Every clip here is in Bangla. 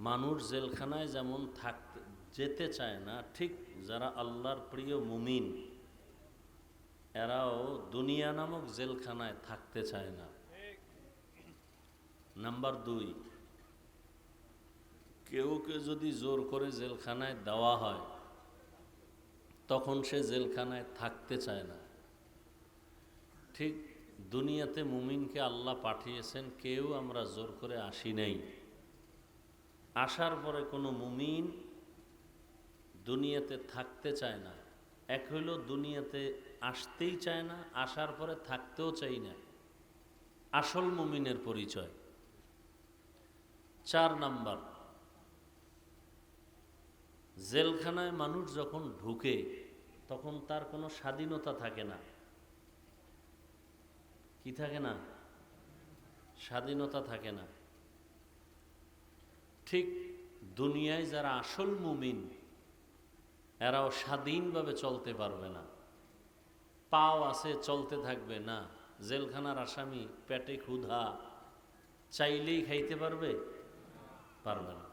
মানুষ জেলখানায় যেমন যেতে চায় না, ঠিক যারা আল্লাহর প্রিয় মুমিন এরাও দুনিয়া নামক জেলখানায় থাকতে চায় না। নাম্বার 2, কেউ যদি জোর করে জেলখানায় দেওয়া হয় তখন সে জেলখানায় থাকতে চায় না। ঠিক দুনিয়াতে মুমিনকে আল্লাহ পাঠিয়েছেন, কেউ আমরা জোর করে আসি নাই। আসার পরে কোনো মুমিন দুনিয়াতে থাকতে চায় না। এক হইল দুনিয়াতে আসতেই চায় না, আসার পরে থাকতেও চাই না, আসল মুমিনের পরিচয়। 4 নাম্বার, জেলখানায় মানুষ যখন ঢুকে তখন তার কোনো স্বাধীনতা থাকে না। কি থাকে না? স্বাধীনতা থাকে না। ঠিক দুনিয়ায় যারা আসল মুমিন এরাও স্বাধীনভাবে চলতে পারবে না। পাও আছে, চলতে থাকবে না। জেলখানার আসামি পেটে ক্ষুধা, চাইলেই খাইতে পারবে? পারবে না।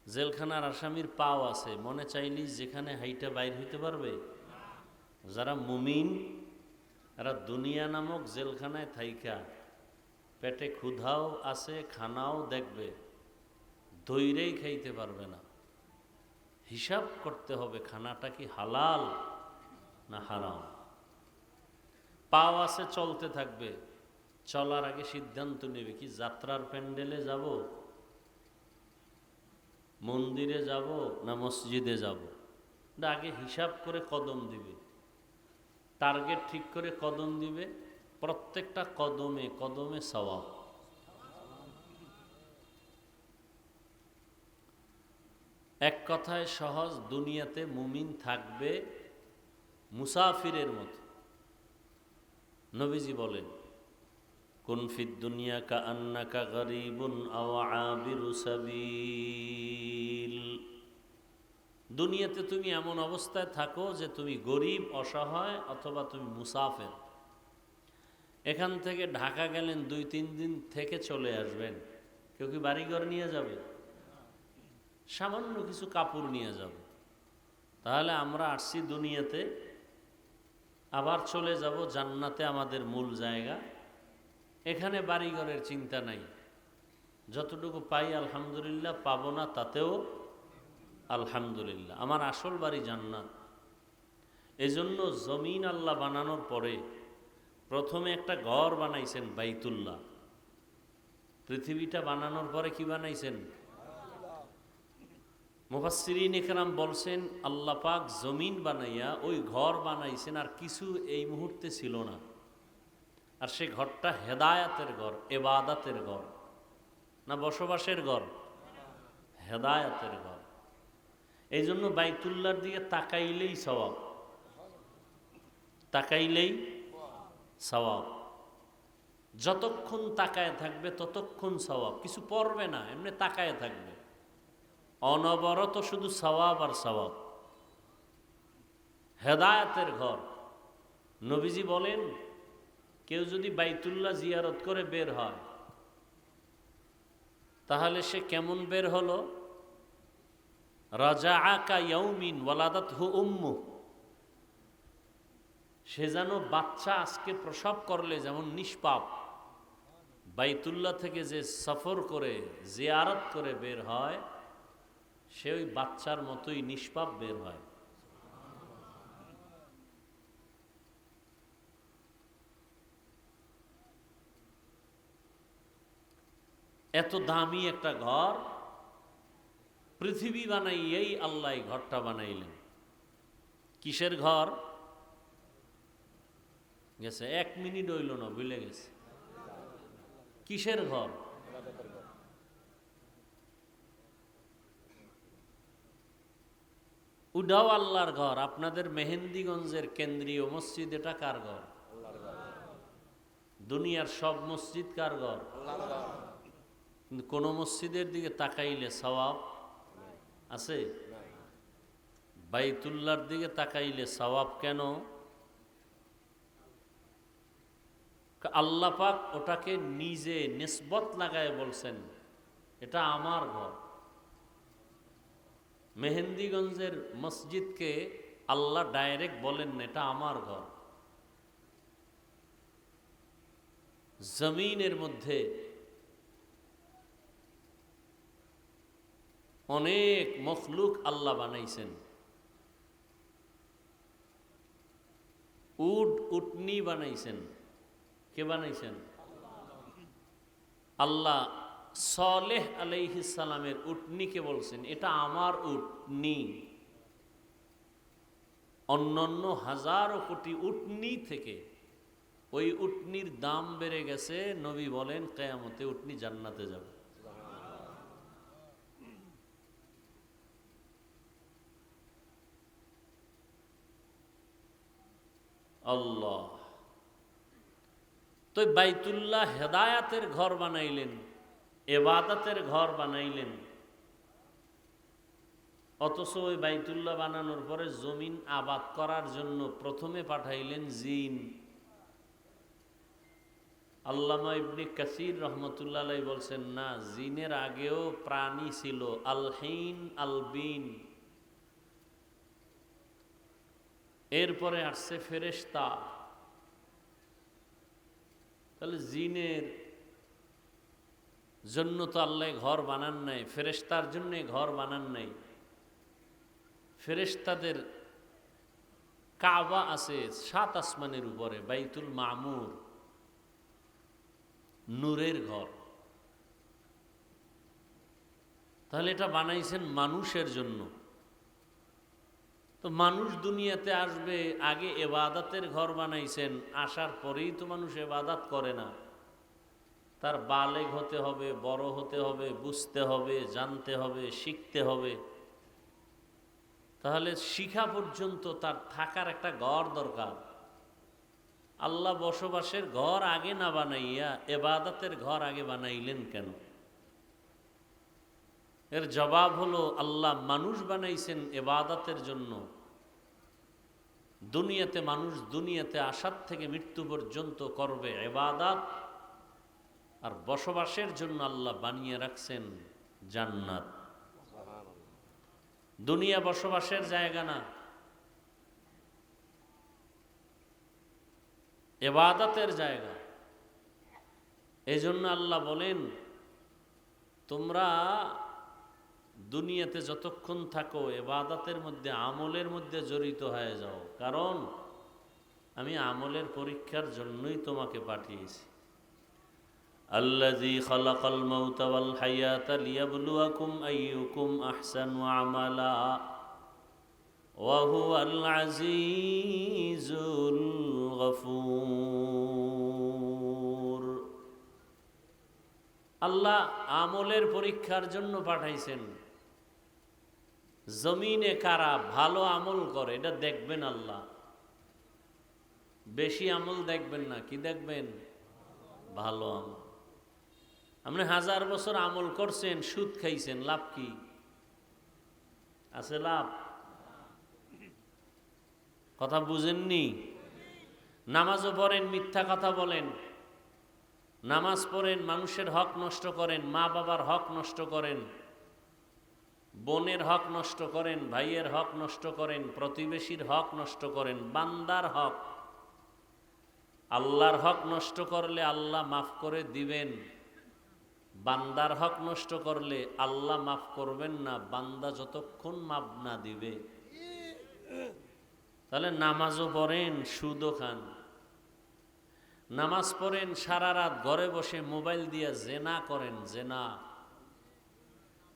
জেলখানার আসামির পাও আছে, মনে চাইলেই যেখানে হাইটা বাইর হইতে পারবে? যারা মুমিন এরা দুনিয়া নামক জেলখানায় থাইকা পেটে ক্ষুধাও আছে, খানাও দেখবে, দইরেই খাইতে পারবে না। হিসাব করতে হবে খানাটা কি হালাল না হারাম। পাও আছে, চলতে থাকবে, চলার আগে সিদ্ধান্ত নেবে কি যাত্রার প্যান্ডেলে যাব, মন্দিরে যাব না মসজিদে যাব। আগে হিসাব করে কদম দিবে, টার্গেট ঠিক করে কদম দিবে। প্রত্যেকটা কদমে কদমে সওয়াব। এক কথায় সহজ, দুনিয়াতে মুমিন থাকবে মুসাফিরের মতো। নবীজি বলেন, কুন ফিদ দুনিয়া কাআন্নাকা গরীবুন আও আবিরু সাবিল। দুনিয়াতে তুমি এমন অবস্থায় থাকো যে তুমি গরিব, অসহায়, অথবা তুমি মুসাফির। এখান থেকে ঢাকা গেলেন, 2-3 দিন থেকে চলে আসবেন। কেউ কি বাড়িঘর নিয়ে যাবে? সামান্য কিছু কাপড় নিয়ে যাবে। তাহলে আমরা আসছি দুনিয়াতে, আবার চলে যাব জান্নাতে, আমাদের মূল জায়গা। এখানে বাড়িঘরের চিন্তা নাই, যতটুকু পাই আলহামদুলিল্লাহ, পাবো না তাতেও আলহামদুলিল্লাহ। আমার আসল বাড়ি জান্নাত। এজন্য জমিন আল্লাহ বানানোর পরে প্রথমে একটা ঘর বানাইছেন, বাইতুল্লাহ। পৃথিবীটা বানানোর পরে কি বানাইছেন? মুফাসসিরিন ইকরাম বলছেন, আল্লাহ পাক জমিন বানাইয়া ওই ঘর বানাইছেন, আর কিছু এই মুহূর্তে ছিল না। আর সে ঘরটা হেদায়াতের ঘর, ইবাদতের ঘর, না বসবাসের ঘর? হেদায়াতের ঘর। এই জন্য বাইতুল্লাহর দিকে তাকাইলেই সওয়াব, তাকাইলেই সওয়াব। যতক্ষণ তাকায় থাকবে ততক্ষণ সওয়াব। কিছু পড়বে না, এমনি তাকায় থাকবে, অনবরত শুধু সওয়াব আর সওয়াব। হেদায়াতের ঘর। নবীজি বলেন, কেউ যদি বাইতুল্লাহ জিয়ারত করে বের হয় তাহলে সে কেমন বের হলো? রাজাআ কা ইয়াউমিন ওয়ালাদাতহু উম্মু। সে যেন বাচ্চা আজকে প্রসব করলে যেমন নিষ্পাপ, বাইতুল্লাহ থেকে যে সফর করে জিয়ারত করে বের হয় সে ওই বাচ্চার মতোই নিষ্পাপ বের হয়। এত দামি একটা ঘর পৃথিবী বানাইয়েই আল্লাহ ঘরটা বানাইলেন। কিসের ঘর? গেছে 1 মিনিট হইল না, ভুলে গেছে। কিসের ঘর? উডাও আল্লাহর ঘর। আপনাদের মেহেন্দিগঞ্জের কেন্দ্রীয় মসজিদ, এটা কার ঘর? দুনিয়ার সব মসজিদ কার ঘর? কিন্তু কোন মসজিদের দিকে তাকাইলে সওয়াব আছে? বাইতুল্লাহর দিকে তাকাইলে সওয়াব কেন? আল্লাহ পাক ওটাকে নিজে নিসবত লাগায় বলছেন এটা আমার ঘর। মেহেন্দিগঞ্জের মসজিদকে আল্লাহ ডাইরেক্ট বলেন না এটা আমার ঘর। জমিনের মধ্যে অনেক মখলুক আল্লাহ বানাইছেন। উট উটনি বানাইছেন। কে বানাইছেন? আল্লাহ সালেহ আলাইহিস সালামের উটনিকে বলছেন এটা আমার উটনি। অন্যান্য হাজারো কোটি উটনি থেকে ওই উটনির দাম বেড়ে গেছে। নবী বলেন কিয়ামতে উটনি জান্নাতে যাবে। আল্লাহ তো বাইতুল্লাহ হেদায়াতের ঘর বানাইলেন, ইবাদতের ঘর বানাইলেন। অথচ ওই বাইতুল্লাহ বানানোর পরে জমিন আবাদ করার জন্য প্রথমে পাঠাইলেন জিন। আল্লামা ইবনে কাসির রহমতুল্লাহ আলাইহি বলছেন না, জিনের আগেও প্রাণী ছিল, আলহিন আলবিন। এরপরে আসছে ফেরেশতা। তাহলে জিনের জন্য তো আল্লাহ ঘর বানান নাই, ফেরেশতার জন্য ঘর বানান নাই। ফেরেশতাদের কাবা আছে 7 আসমানের উপরে, বাইতুল মামুর, নূরের ঘর। তাহলে এটা বানাইছেন মানুষের জন্য। তো মানুষ দুনিয়াতে আসবে, আগে ইবাদতের ঘর বানাইছেন, আসার পরেই তো মানুষ ইবাদত করে না। তার বালেগ হতে হবে, বড় হতে হবে, বুঝতে হবে, জানতে হবে, শিখতে হবে। তাহলে শিখা পর্যন্ত তার থাকার একটা ঘর দরকার। আল্লাহ বসবাসের ঘর আগে না বানাইয়া ইবাদতের ঘর আগে বানাইলেন কেন? এর জবাব হলো আল্লাহ মানুষ বানাইছেন ইবাদতের জন্য। দুনিয়াতে মানুষ দুনিয়াতে আসার থেকে মৃত্যু পর্যন্ত করবে ইবাদত, আর বসবাসের জন্য আল্লাহ বানিয়ে রাখছেন জান্নাত। দুনিয়া বসবাসের জায়গা না, ইবাদতের জায়গা। এই জন্য আল্লাহ বলেন তোমরা দুনিয়াতে যতক্ষণ থাকো ইবাদতের মধ্যে, আমলের মধ্যে জড়িত হয়ে যাও, কারণ আমি আমলের পরীক্ষার জন্যই তোমাকে পাঠিয়েছি। আল্লাযী খালাকাল মাউতা ওয়াল হায়াতা লিয়াবলুয়াকুম আইয়ুকুম আহসানু আমালা ওয়া হুয়াল আজিজুল গফুর। আল্লাহ আমলের পরীক্ষার জন্য পাঠাইছেন। জমিনে কারা ভালো আমল করে এটা দেখবেন আল্লাহ। বেশি আমল দেখবেন না, কি দেখবেন? ভালো আমল। আপনি 1000 বছর আমল করছেন, সুদ খাইছেন, লাভ কি আছে? লাভ? কথা বুঝেননি? নামাজও পড়েন, মিথ্যা কথা বলেন। নামাজ পড়েন, মানুষের হক নষ্ট করেন, মা বাবার হক নষ্ট করেন, বোনের হক নষ্ট করেন, ভাইয়ের হক নষ্ট করেন, প্রতিবেশীর হক নষ্ট করেন, বান্দার হক। আল্লাহর হক নষ্ট করলে আল্লাহ মাফ করে দিবেন, বান্দার হক নষ্ট করলে আল্লাহ মাফ করবেন না, বান্দা যতক্ষণ মাফ না দিবে। তাহলে নামাজও পড়েন, সুদও খান। নামাজ পড়েন, সারা রাত ঘরে বসে মোবাইল দিয়ে জেনা করেন, জেনা,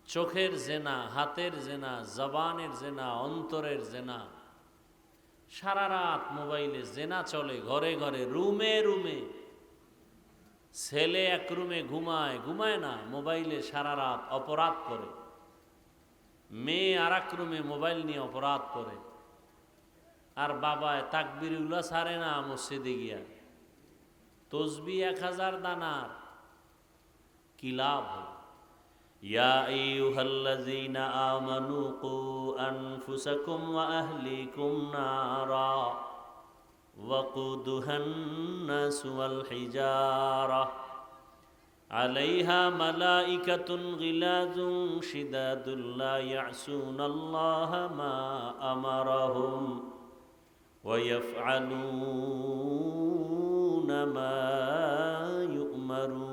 চোখের জেনা, হাতের জেনা, জবানের জেনা, অন্তরের জেনা। সারা রাত মোবাইলে জেনা চলে, ঘরে ঘরে, রুমে রুমে। ছেলে এক রুমে ঘুমায়, ঘুমায় না, মোবাইলে সারা রাত অপরাধ করে। মেয়ে আর এক রুমে মোবাইল নিয়ে অপরাধ করে। আর বাবায় তাকবিরুল্লাহ ছাড়ে না মসজিদে গিয়া, তসবি 1000 দানার, কি লাভ? ইয়া আইয়ুহাল্লাযীনা আমানু কু আনফুসাকুম ওয়া আহলিকুম নারা ওয়াকুদুহান নাস ওয়াল হিজারা আলাইহা মালাইকাতুন গিলাযুন শিদাদুল লা ইয়াসুনাল্লাহা মা আমারাহুম ওয়া ইয়াফআলুনা মা ইউমারুন।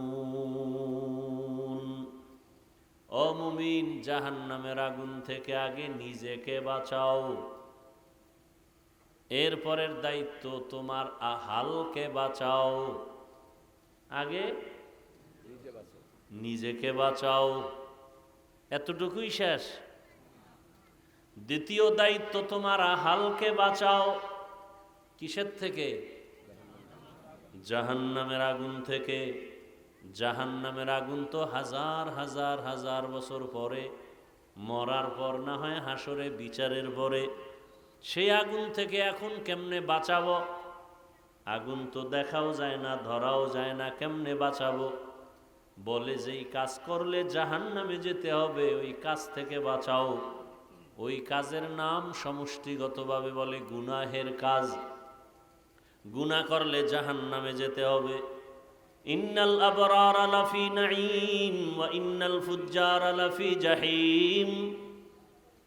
ও মুমিন, জাহান্নামের আগুন থেকে আগে নিজেকে বাঁচাও, এরপরের দায়িত্ব তোমার আহালকে বাঁচাও। আগে নিজেকে বাঁচাও, এতটুকুই শেষ? দ্বিতীয় দায়িত্ব তোমার আহালকে বাঁচাও। কিসের থেকে? জাহান্নামের আগুন থেকে। জাহান্নামের আগুন তো হাজার হাজার হাজার বছর পরে, মরার পর না হয় হাসরে বিচারের পরে। সেই আগুন থেকে এখন কেমনে বাঁচাবো? আগুন তো দেখাও যায় না, ধরাও যায় না, কেমনে বাঁচাবো? বলে যেই কাজ করলে জাহান্নামে যেতে হবে ওই কাজ থেকে বাঁচাও। ওই কাজের নাম সমষ্টিগতভাবে বলে গুনাহের কাজ। গুনাহ করলে জাহান্নামে যেতে হবে। ইন্নাল আবরারা লাফি নাঈম ওয়া ইন্নাল ফুজ্জারা লাফি জাহিম।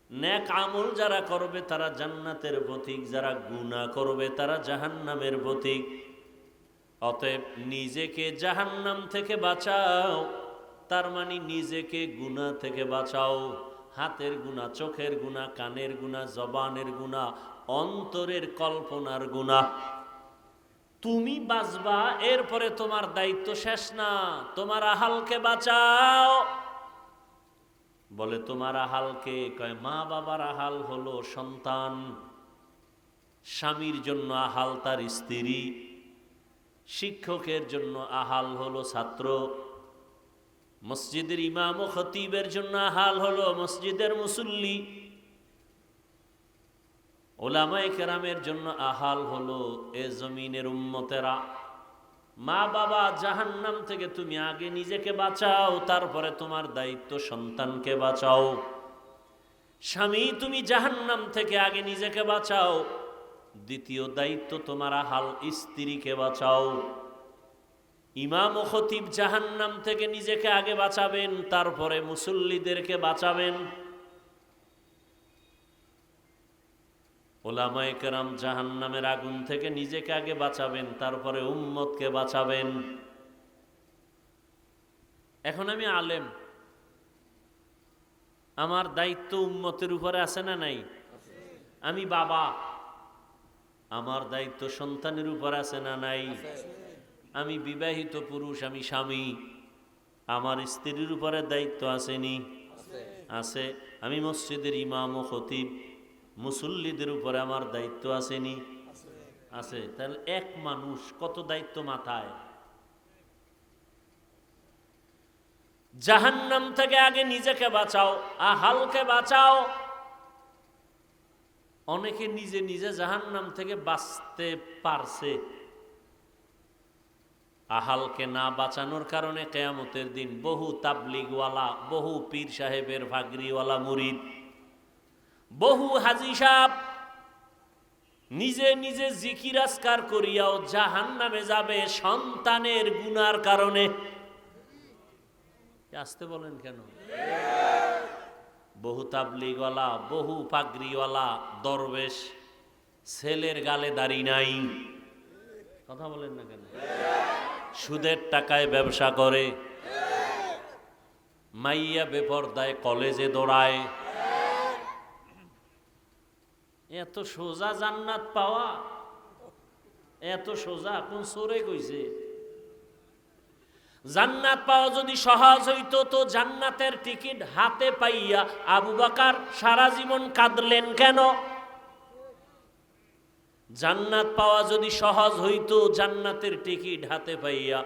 নেক আমল যারা করবে তারা জান্নাতের পথিক, যারা গুনাহ করবে তারা জাহান্নামের পথিক। অতএব নিজেকে জাহান্নাম থেকে বাঁচাও, তার মানে নিজেকে গুনাহ থেকে বাঁচাও। হাতের গুনাহ, চোখের গুনাহ, কানের গুনাহ, জবানের গুনাহ, অন্তরের কল্পনার গুনাহ। তুমি বাঁচবা, এরপরে তোমার দায়িত্ব শেষ না, তোমার আহালকে বাঁচাও। বলে তোমার আহালকে, কয় মা বাবার আহাল হলো সন্তান, স্বামীর জন্য আহাল তার স্ত্রী, শিক্ষকের জন্য আহাল হলো ছাত্র, মসজিদের ইমাম ও খতিবের জন্য আহাল হলো মসজিদের মুসল্লি, ওলামায়ে কেরামের জন্য আহাল হলো এ জমিনের উম্মতেরা। মা বাবা জাহান্নাম থেকে তুমি আগে নিজেকে বাঁচাও, তারপরে তোমার দায়িত্ব সন্তানকে বাঁচাও। স্বামী, তুমি জাহান্নাম থেকে আগে নিজেকে বাঁচাও, দ্বিতীয় দায়িত্ব তোমার আহাল স্ত্রীকে বাঁচাও। ইমাম ও খতিব জাহান্নাম থেকে নিজেকে আগে বাঁচাবেন, তারপরে মুসল্লিদেরকে বাঁচাবেন। ওলামায়ে কেরাম জাহান্নামের আগুন থেকে নিজেকে আগে বাঁচাবেন, তারপরে উম্মতকে বাঁচাবেন। এখন আমি আলেম, আমার দায়িত্ব উম্মতের উপরে আছে না নাই? আমি বাবা, আমার দায়িত্ব সন্তানের উপর আছে না নাই? আমি বিবাহিত পুরুষ, আমি স্বামী, আমার স্ত্রীর উপরে দায়িত্ব আসেনি? আছে। আমি মসজিদের ইমাম ও খতিব, মুসল্লিদের উপরে আমার দায়িত্ব আসেনি? আছে। তাহলে এক মানুষ কত দায়িত্ব মাথায়? জাহান্নাম থেকে আগে নিজেকে বাঁচাও, আহালকে বাঁচাও। অনেকে নিজে নিজে জাহান্নাম থেকে বাঁচতে পারছে, আহালকে না বাঁচানোর কারণে কিয়ামতের দিন বহু তাবলিগওয়ালা, বহু পীর সাহেবের ভাগরিওয়ালা মুরিদ, বহু হাজি সাহেব নিজে নিজে জিকির আজকার করিয়াও জাহান্নামে যাবে সন্তানের গুনার কারণে। আসতে বলেন কেন? বহু তাবলিগওয়ালা, বহু পাগড়িওয়ালা দরবেশ, ছেলের গালে দাড়ি নাই, কথা বলেন না কেন? সুদের টাকায় ব্যবসা করে, মাইয়া বেপরদায় কলেজে দৌড়ায়। এত সোজা জান্নাত পাওয়া? এত সোজা কোন সরে কইছে? জান্নাত পাওয়া যদি সহজ হইতো তো জান্নাতের টিকিট হাতে পাইয়া আবু বকর সারা জীবন কাঁদলেন কেন? জান্নাত পাওয়া যদি সহজ হইতো, জান্নাতের টিকিট হাতে পাইয়া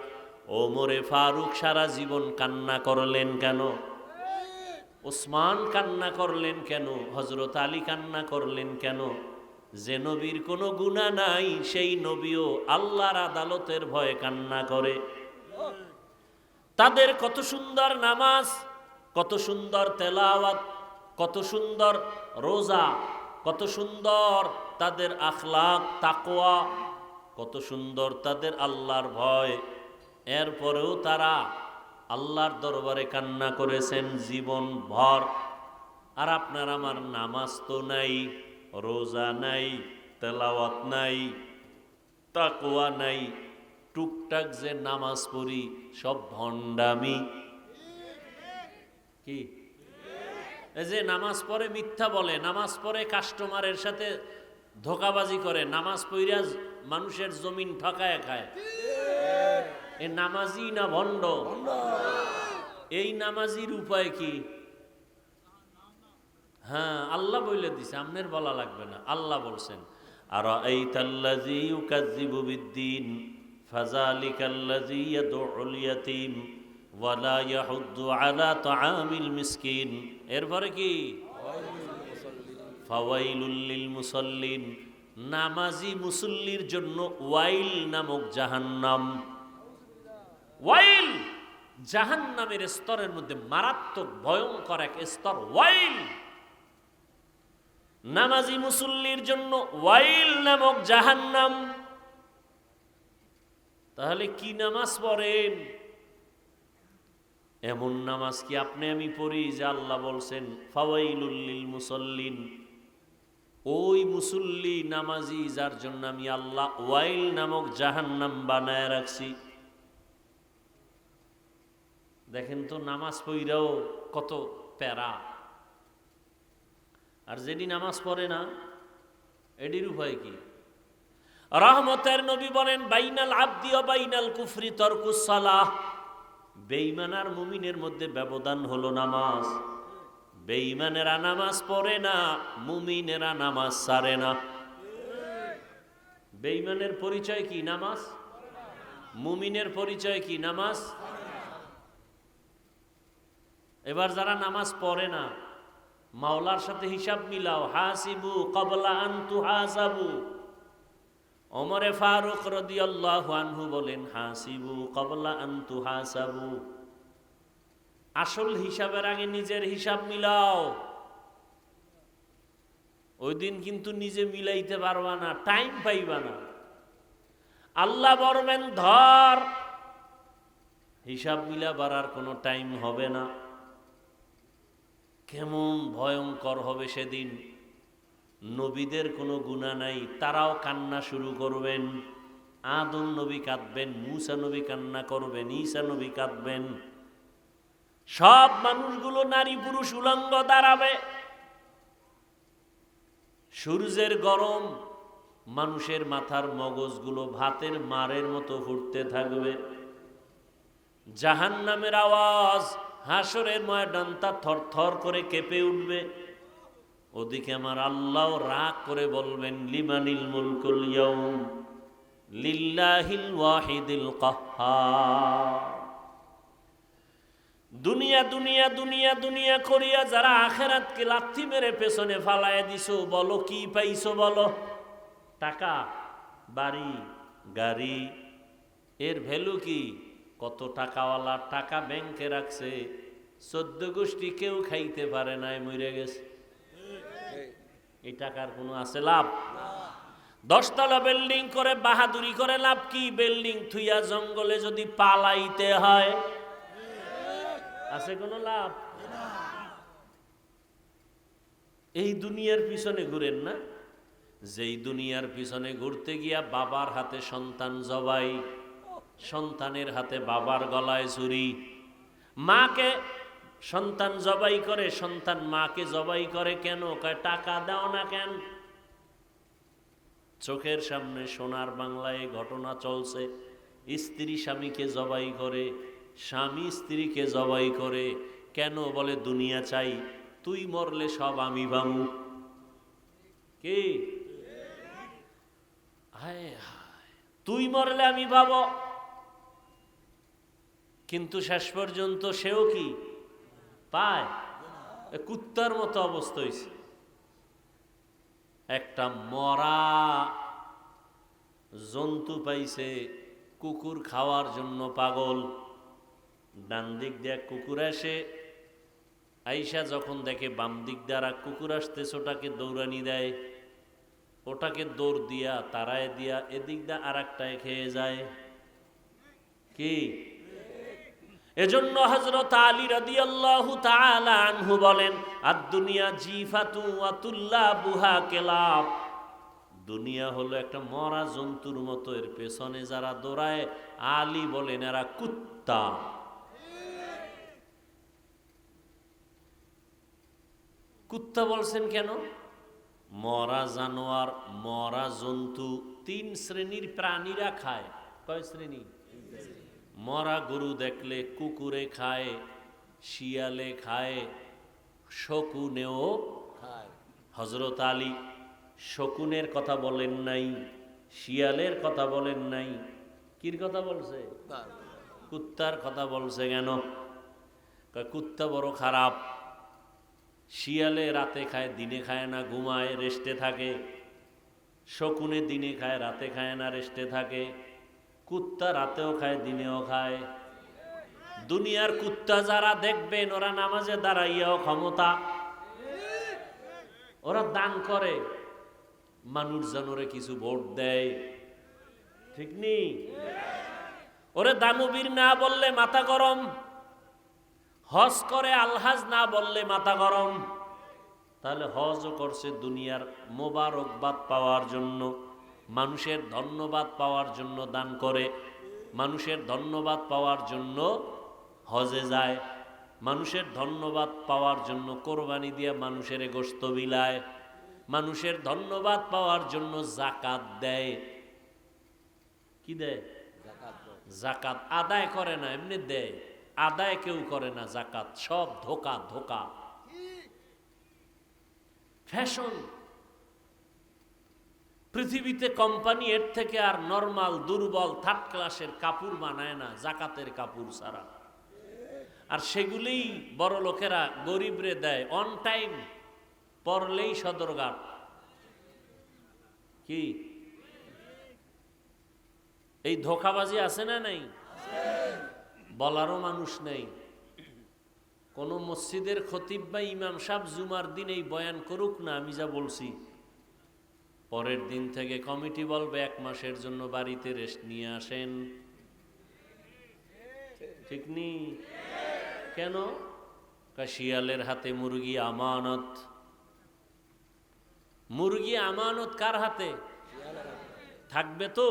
ওমরে ফারুক সারা জীবন কান্না করলেন কেন? ওসমান কান্না করলেন কেন? হযরত আলী কান্না করলেন কেন? যে নবীর কোনো গুনাহ নাই সেই নবীও আল্লাহর আদালতের ভয়ে কান্না করে। তাদের কত সুন্দর নামাজ, কত সুন্দর তেলাওয়াত, কত সুন্দর রোজা, কত সুন্দর তাদের আখলাক তাকওয়া, কত সুন্দর তাদের আল্লাহর ভয়। এরপরেও তারা আল্লাহর দরবারে কান্না করেছেন জীবন ভর, আর আপনার আমার নামাজ তো নাই, রোজা নাই, তেলাওয়াত নাই, তাকওয়া নাই, টুকটাক যে নামাজ পড়ি সব ভণ্ডামি। কি এই যে নামাজ পড়ে মিথ্যা বলে, নামাজ পড়ে কাস্টমারের সাথে ধোকাবাজি করে, নামাজ পড়িয়া মানুষের জমিন ঠকায় খায়, এ নামাজি না ভণ্ড? এই নামাজির উপায় কি? হ্যাঁ, আল্লাহ বলে দিছে, আমনের বলা লাগবে না। আল্লাহ বলছেন, আরাআইতাল্লাযী ইউকাযযিবু বিদ্দীন ফাযালিকাল্লাযী ইয়াদউল ইয়াতীম ওয়া লা ইয়াহুদ্দু আলা তাআমিল মিসকিন। এরপরে কি? ফাওয়াইলুল লিল মুসাল্লিন, নামাজি মুসল্লির জন্য ওয়াইল নামক জাহান্নাম। ওয়াইল জাহান্নামের স্তরের মধ্যে মারাত্মক ভয়ঙ্কর এক স্তর ওয়াইল। নামাজি মুসল্লির জন্য ওয়াইল নামক জাহান্নাম। তাহলে কি নামাজ পড়েন? এমন নামাজ কি আপনি আমি পড়ি যে আল্লাহ বলছেন ফাওয়াইলুল লিল মুসাল্লিন, ওই মুসল্লি নামাজি যার জন্য আমি আল্লাহ ওয়াইল নামক জাহান্নাম বানায় রাখছি। দেখেন তো, নামাজ পড়াও কত প্যারা। আর যেটি নামাজ পড়ে না, এটির উপায় কি? রহমতের নবী বলেন, বাইনাল আবদি ওয়া বাইনাল কুফরি তারকুস সালাহ। বেঈমান আর মুমিনের মধ্যে ব্যবধান হলো নামাজ। বেঈমানেরা নামাজ পড়ে না, মুমিনেরা নামাজ ছাড়ে না। বেঈমানের পরিচয় কি? নামাজ। মুমিনের পরিচয় কি? নামাজ। এবার যারা নামাজ পড়ে না, মাওলার সাথে হিসাব মিলাও। হাসিবু ক্বাবলা আন তুহাসাবু। ওমরে ফারুক রাদিয়াল্লাহু আনহু বলেন, হাসিবু ক্বাবলা আন তুহাসাবু। আসল হিসাবের আগে নিজের হিসাব মিলাও। ওই দিন কিন্তু নিজে মিলাইতে পারবা না, টাইম পাইবা না। আল্লাহ বলবেন ধর, হিসাব মিলাবার আর কোনো টাইম হবে না। কেমন ভয়ঙ্কর হবে সেদিন। নবীদের কোনো গুনাহ নাই, তারাও কান্না শুরু করবেন। আদম নবী কাঁদবেন, মূসা নবী কান্না করবেন, ঈসা নবী কাঁদবেন। সব মানুষগুলো নারী পুরুষ উলঙ্গ দাঁড়াবে। সূর্যের গরম, মানুষের মাথার মগজগুলো ভাতের মারের মতো ফুটতে থাকবে। জাহান্নামের আওয়াজ, হাসরের ময়দানটা থরথর করে কেঁপে উঠবে। ওদিকে আমার আল্লাহ রাগ করে বলবেন, লিমানিল মুলকুল ইয়াউম লিল্লাহিল ওয়াহিদিল কাহ্হার। দুনিয়া দুনিয়া দুনিয়া দুনিয়া করিয়া যারা আখিরাতকে লাথি মেরে পেছনে ফালায় দিছো, বলো কি পাইছো? বলো টাকা, বাড়ি, গাড়ি। এর ভ্যালু কি? কত টাকাওয়ালা টাকা ব্যাংকে রাখছে, 14 গোষ্ঠী কেউ খাইতে পারে নাই, মরে গেছে। এই টাকার কোনো আছে লাভ? 10 তলা বিল্ডিং করে বাহাদুরি করে লাভ কি? বিল্ডিং থুইয়া জঙ্গলে যদি পালাইতে হয়, আছে কোনো লাভ? এই দুনিয়ার পিছনে ঘুরেন না। যেই দুনিয়ার পিছনে ঘুরতে গিয়া বাবার হাতে সন্তান জবাই, সন্তানের হাতে বাবার গলায় ছুরি, মাকে সন্তান জবাই করে, সন্তান মাকে জবাই করে কেন? কয় টাকা দাও না কেন? চোখের সামনে সোনার বাংলায় ঘটনা চলছে। স্ত্রী স্বামীকে জবাই করে, স্বামী স্ত্রীকে জবাই করে কেন? বলে দুনিয়া চাই, তুই মরলে সব আমি পাবো। কি হায় হায়, তুই মরলে আমি পাবো। কিন্তু শেষ পর্যন্ত সেও কি পায়? কুত্তার মতো অবস্থা হয়েছে। একটা মরা জন্তু পাইছে, কুকুর খাওয়ার জন্য পাগল। ডান দিক দিয়ে কুকুর আসে, আইসা যখন দেখে বাম দিক দ্বারা কুকুর আসতেছে, ওটাকে দৌড়ানি দেয়। ওটাকে দৌড় দিয়া তারায় দিয়া এদিক দিয়ে আর একটায় খেয়ে যায়। কি এজন্য হযরত আলী রাদিয়াল্লাহু তাআলা আনহু বলেন, আদ-দুনিয়া জিফাতু ওয়া তুল্লাবুহা কিলাব। দুনিয়া হলো একটা মরা জন্তুর মতো, এর পেছনে যারা দৌড়ায়, আলী বলেন এরা কুত্তা। কুত্তা বলছেন কেন? মরা জানোয়ার, মরা জন্তু 3 শ্রেণীর প্রাণীরা খায়। কয় শ্রেণী? মরা গরু দেখলে কুকুরে খায়, শিয়ালে খায়, শকুনেও খায়। হযরত আলী শকুনের কথা বলেন নাই, শিয়ালের কথা বলেন নাই, কির কথা বলছে? কুত্তার কথা বলছে। কেন? কুত্তা বড় খারাপ। শিয়ালে রাতে খায়, দিনে খায় না, ঘুমায়, রেস্টে থাকে। শকুনে দিনে খায়, রাতে খায় না, রেস্টে থাকে। কুত্তা রাতেও খায়, দিনেও খায়। দুনিয়ার কুত্তা যারা দেখবেন, ওরা নামাজে দাঁড়াইয়াও ক্ষমতা, ওরা দান করে, মানুষ জানোরে কিছু ভোট দেয়, ঠিক নেই? ওরে দানবীর না বললে মাথা গরম, হজ করে আলহাজ না বললে মাথা গরম। তাহলে হজও করছে দুনিয়ার মোবারকবাদ পাওয়ার জন্য, মানুষের ধন্যবাদ পাওয়ার জন্য দান করে, মানুষের ধন্যবাদ পাওয়ার জন্য হজে যায়, মানুষের ধন্যবাদ পাওয়ার জন্য কোরবানি দিয়ে মানুষের গোশত বিলায়, মানুষের ধন্যবাদ পাওয়ার জন্য যাকাত দেয়। কি দেয়? যাকাত আদায় করে না, এমনি দেয়। আদায় কেউ করে না যাকাত, সব ধোকা ধোকা, ফ্যাশন। পৃথিবীতে কোম্পানি এর থেকে আর নরমাল দুর্বল 3rd ক্লাসের কাপড় বানায় না যাকাতের কাপড় ছাড়া। আর সেগুলোই বড় লোকেরা গরিবরে দেয়, অন টাইম পরলেই সদরঘাট। কি এই ধোকাবাজি আছে না নাই? বলারও মানুষ নেই। কোন মসজিদের খতিব বা ইমাম সাহেব জুমার দিন এই বয়ান করুক না, আমি যা বলছি, পরের দিন থেকে কমিটি বলবে 1 মাসের জন্য বাড়িতে রেস্ট নিয়ে আসেন। ঠিক নি? কেন? শিয়ালের হাতে মুরগি আমানত। মুরগি আমানত কার হাতে থাকবে? তো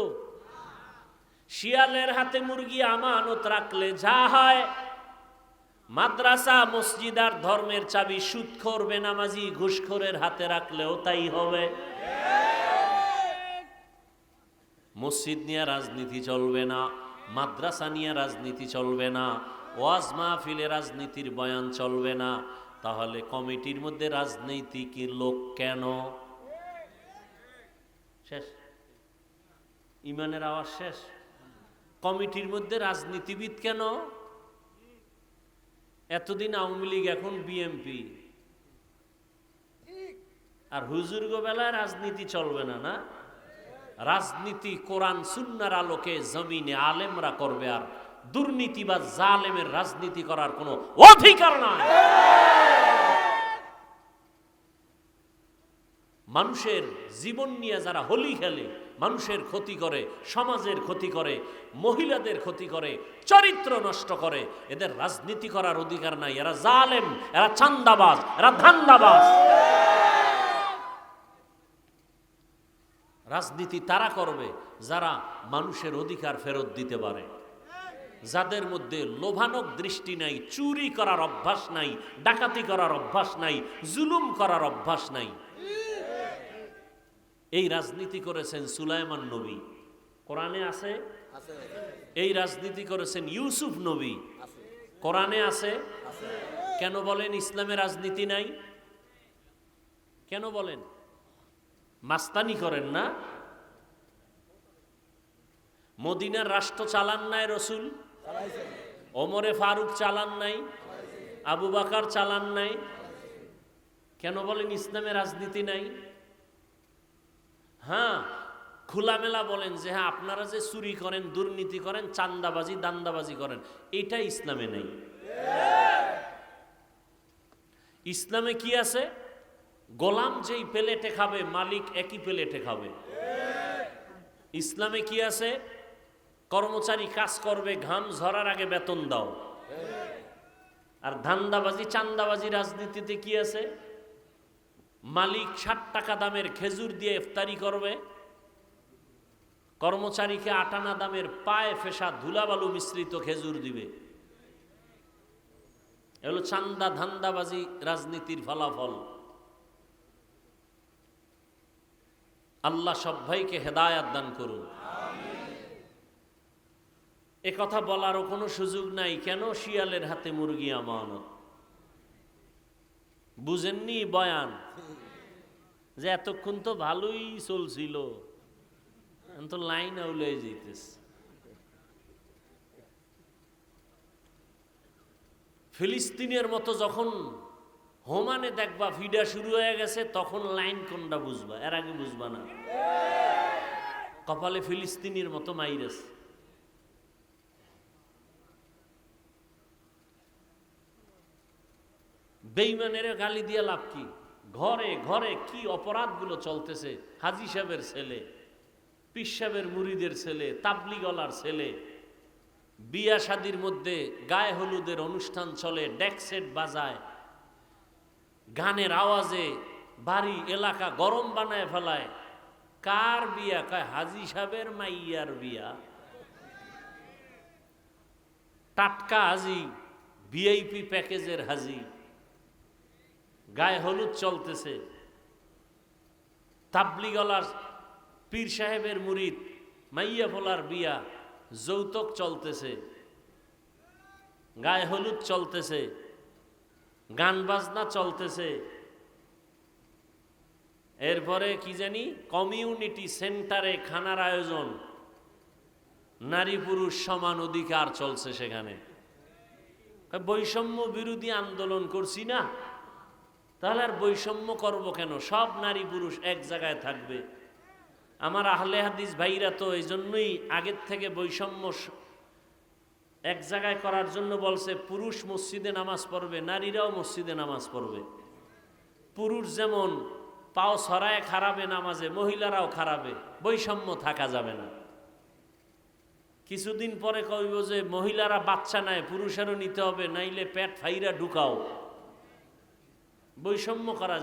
শিয়ালের হাতে মুরগি আমানত রাখলে যা হয়, মাদ্রাসা মসজিদ আর ধর্মের চাবি সুদখোর বেনামাজি ঘুষখোরের হাতে রাখলেও তাই হবে। মসজিদ নিয়ে রাজনীতি চলবে না, মাদ্রাসা নিয়ে রাজনীতি চলবে না, ওয়াজ মাহফিলে রাজনীতির বয়ান চলবে না। তাহলে কমিটির মধ্যে রাজনৈতিক লোক কেন? শেষ, ইমানের আওয়াজ শেষ। কমিটির মধ্যে রাজনীতিবিদ কেন? এতদিন আওয়ামী লীগ, এখন বিএমপি। আর হুজুরগো বেলায় রাজনীতি চলবে না, না? রাজনীতি কোরআন সুন্নাহর আলোকে জমিনে আলেমরা করবে, আর দুর্নীতি বা জালেমের রাজনীতি করার কোনো অধিকার নাই। মানুষের জীবন নিয়ে যারা হোলি খেলে, মানুষের ক্ষতি করে, সমাজের ক্ষতি করে, মহিলাদের ক্ষতি করে, চরিত্র নষ্ট করে, এদের রাজনীতি করার অধিকার নাই। এরা জালেম, এরা চান্দাবাজ, এরা ধান্দাবাজ। রাজনীতি তারা করবে যারা মানুষের অধিকার ফেরত দিতে পারে, যাদের মধ্যে লোভানক দৃষ্টি নাই, চুরি করার অভ্যাস নাই, ডাকাতি করার অভ্যাস নাই, জুলুম করার অভ্যাস নাই। এই রাজনীতি করেছেন সুলাইমান নবী, কোরআনে আছে। এই রাজনীতি করেছেন ইউসুফ নবী, কোরআনে আছে। কেন বলেন ইসলামে রাজনীতি নাই? কেন বলেন? মাস্তানি করেন না? মদিনার রাষ্ট্র চালান নাই রসুল? ওমরে ফারুক চালান নাই? আবু বকর চালান নাই? কেন বলেন ইসলামে রাজনীতি নাই? হ্যাঁ, খোলামেলা বলেন যে হ্যাঁ আপনারা যে চুরি করেন, দুর্নীতি করেন, চান্দাবাজি দান্দাবাজি করেন, এটা ইসলামে নেই। ইসলামে কি আছে? গোলাম যেই প্লেটে খাবে, মালিক একই প্লেটে খাবে। ইসলামে কি আছে? কর্মচারী কাজ করবে, ঘাম ঝরার আগে বেতন দাও। আর ধান্দাবাজি চান্দাবাজি রাজনীতিতে কি আছে? মালিক 60 টাকা দামের খেজুর দিয়ে ইফতারি করবে, কর্মচারীকে 8 আনা দামের পায়ে ফেসা ধুলাবালু মিশ্রিত খেজুর দিবে। এগুলো চান্দা ধান্দাবাজি রাজনীতির ফলাফল। আল্লাহ সব ভাইকে হেদায়াত দান করুন। এ কথা বলারও কোনো সুযোগ নাই। কেন? শিয়ালের হাতে মুরগি আমানত। বুঝেননি বয়ান? যে এতক্ষণ তো ভালোই চলছিল, তো লাইন আউলে যেতেছে। ফিলিস্তিনের মতো যখন হোমানে দেখবা ফিডা শুরু হয়ে গেছে, তখন লাইন কোনটা বুঝবা, এর আগে বুঝবা না। কপালে ফিলিস্তিনের মতো মাইরাস। বেঈমানের গালি দিয়ে লাভ কি? ঘরে ঘরে কি অপরাধগুলো চলতেছে। হাজী সাহেবের ছেলে, পীর সাহেবের মুরিদের ছেলে, তাবলিগলার ছেলে, বিয়া শাদির মধ্যে গায়ে হলুদের অনুষ্ঠান চলে, ডেক সেট বাজায়, গানের আওয়াজে বাড়ি এলাকা গরম বানায় ফেলায়। কার বিয়া? কয় হাজী সাহেবের মাইয়ার বিয়া। টাটকা হাজি, ভিআইপি প্যাকেজের হাজি, গায়ে হলুদ চলতেছে। তাবলিগলার পীর সাহেবের মুরিদ মাইয়া ফলার বিয়া, যৌতুক চলতেছে, গায়ে হলুদ চলতেছে, গান বাজনা চলতেছে। এরপরে কি জানি কমিউনিটি সেন্টারে খানার আয়োজন, নারী পুরুষ সমান অধিকার চলছে সেখানে। বৈষম্য বিরোধী আন্দোলন করছি না, তাহলে আর বৈষম্য করব কেন? সব নারী পুরুষ এক জায়গায় থাকবে। আমার আহলে হাদিস ভাইরা তো এই জন্যই আগের থেকে বৈষম্য এক জায়গায় করার জন্য বলছে, পুরুষ মসজিদে নামাজ পড়বে, নারীরাও মসজিদে নামাজ পড়বে। পুরুষ যেমন পাও ছড়ায় খারাবে নামাজে, মহিলারাও খারাবে, বৈষম্য থাকা যাবে না। কিছুদিন পরে কইব যে মহিলারা বাচ্চা নেয়, পুরুষেরও নিতে হবে, নাইলে পেট ফাইরা ঢুকাও। বৈষম্য করা